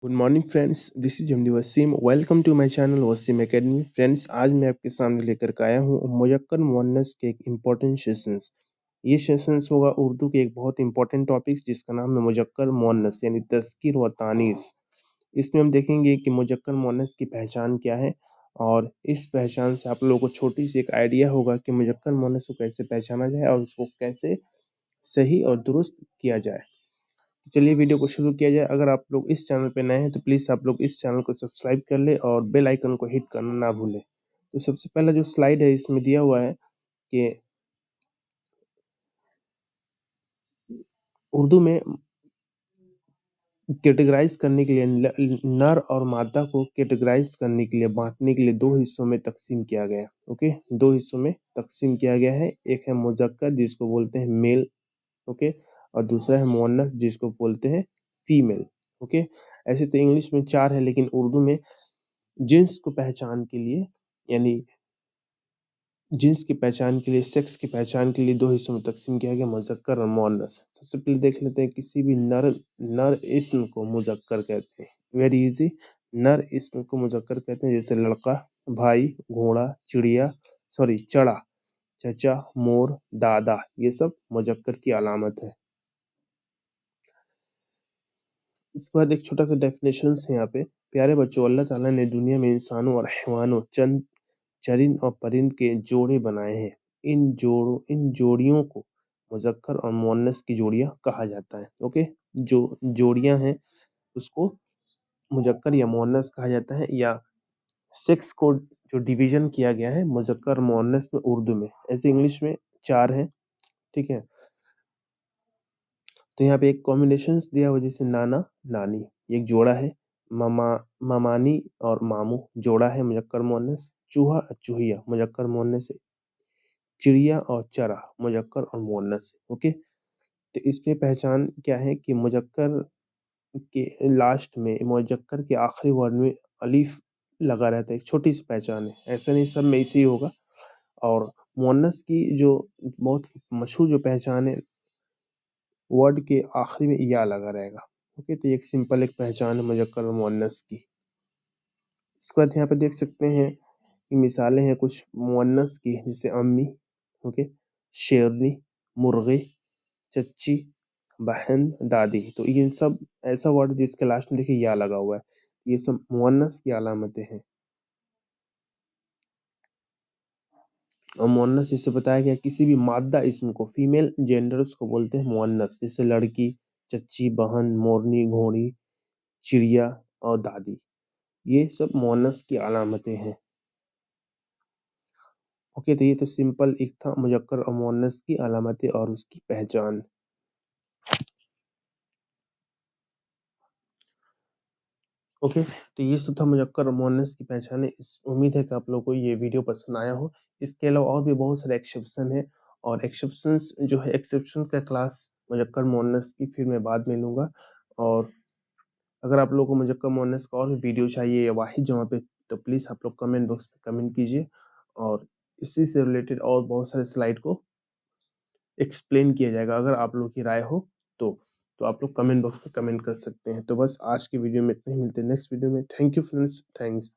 Good morning friends, this is MD Wasim. Welcome to my channel Wasim academy. Friends, आज मैं आपके सामने लेकर के आया हूँ मुज़क्कर मुअन्नस के एक इम्पोर्टेंट सेशंस। ये सेशंस होगा उर्दू के एक बहुत इंपॉर्टेंट टॉपिक जिसका नाम है मुज़क्कर मुअन्नस यानी तज़कीर व तानीस। इसमें हम देखेंगे कि मुज़क्कर मुअन्नस की पहचान क्या है और इस पहचान से आप लोगों को छोटी सी एक आइडिया होगा कि मुज़क्कर मुअन्नस को कैसे पहचाना जाए और उसको कैसे सही और दुरुस्त किया जाए। चलिए वीडियो को शुरू किया जाए। अगर आप लोग इस चैनल पे नए हैं तो प्लीज़ आप लोग इस चैनल को सब्सक्राइब कर ले और बेल आइकन को हिट करना ना भूलें। तो सबसे पहला जो स्लाइड है इसमें दिया हुआ है कि उर्दू में कैटेगराइज करने के लिए नर और मादा को कैटेगराइज करने के लिए बांटने के लिए दो हिस्सों में तकसीम किया गया है। ओके, दो हिस्सों में तकसीम किया गया है। एक है मुज़क्कर जिसको बोलते हैं मेल, ओके, और दूसरा है मुअन्नस जिसको बोलते हैं फीमेल। ओके, ऐसे तो इंग्लिश में चार है लेकिन उर्दू में जिन्स को पहचान के लिए यानी जिन्स की पहचान के लिए, सेक्स की पहचान के लिए दो हिस्सों में तकसीम किया गया, मुज़क्कर और मुअन्नस। सबसे पहले देख लेते हैं किसी भी नर इस्म को मुज़क्कर कहते हैं। वेरी इजी, नर इस्म को मुज़क्कर कहते हैं। जैसे लड़का, भाई, घोड़ा, चिड़िया, सॉरी चड़ा, चचा, मोर, दादा, ये सब मुज़क्कर की अलामत है। इसके बाद एक छोटा सा डेफिनेशन है यहाँ पे। प्यारे बच्चों, अल्लाह ताला ने दुनिया में इंसानों और हैवानों, चंद चरिंद और परिंद के जोड़े बनाए हैं। इन जोड़ियों को मुज़क्कर और मुअन्नस की जोड़ियां कहा जाता है। ओके, जो जोड़ियां हैं उसको मुज़क्कर या मुअन्नस कहा जाता है, या सेक्स को जो डिवीजन किया गया है मुज़क्कर और मुअन्नस में उर्दू में, ऐसे इंग्लिश में चार है। ठीक है, तो यहाँ पे एक कॉम्बिनेशन दिया हुआ जैसे नाना नानी, एक जोड़ा है। मामा मामानी और मामू जोड़ा है, मुज़क्कर मुअन्नस। चूहा चूहिया, मुज़क्कर मुअन्नस है। चिड़िया और चरा, मुज़क्कर और मुअन्नस। ओके, तो इसमें पहचान क्या है कि मुज़क्कर के लास्ट में, मुज़क्कर के आखिरी वर्ड में अलीफ लगा रहता है। एक छोटी सी पहचान है, ऐसा नहीं सब में इसे ही होगा। और मुअन्नस की जो बहुत मशहूर जो पहचान है, वर्ड के आखिरी में या लगा रहेगा। ओके, तो एक सिंपल एक पहचान है मुज़क्कर और मुअन्नस की। इसके बाद यहाँ पे देख सकते हैं कि मिसालें हैं कुछ मुअन्नस की, जैसे अम्मी, ओके, शेरनी, मुर्गे, चच्ची, बहन, दादी। तो ये सब ऐसा वर्ड जिसके लास्ट में देखिए या लगा हुआ है, ये सब मुअन्नस की अलामतें हैं। और मुअन्नस जिससे बताया गया किसी भी मादा इस्म को, फीमेल जेंडर्स को बोलते हैं मुअन्नस, जैसे लड़की, चच्ची, बहन, मोरनी, घोड़ी, चिड़िया और दादी, ये सब मुअन्नस की अलामतें हैं। ओके, तो ये तो सिंपल एक था मुज़क्कर और मुअन्नस की अलामतें और उसकी पहचान। ओके, तो ये सब था मुज़क्कर और मुअन्नस की पहचान। उम्मीद है कि आप लोगों को ये वीडियो पसंद आया हो। इसके अलावा और भी बहुत सारे एक्सेप्शन है, और एक्सेप्शंस जो है, एक्सेप्शन का क्लास मुज़क्कर मुअन्नस की फिर मैं बाद में लूँगा। और अगर आप लोगों को मुज़क्कर मुअन्नस का और भी वीडियो चाहिए या वाहिद जमा पे, तो प्लीज़ आप लोग कमेंट बॉक्स में कमेंट कीजिए, और इसी से रिलेटेड और बहुत सारे स्लाइड को एक्सप्लेन किया जाएगा। अगर आप लोग की राय हो तो आप लोग कमेंट बॉक्स में कमेंट कर सकते हैं। तो बस आज की वीडियो में इतना ही, मिलते हैं नेक्स्ट वीडियो में। Thank you friends, thanks.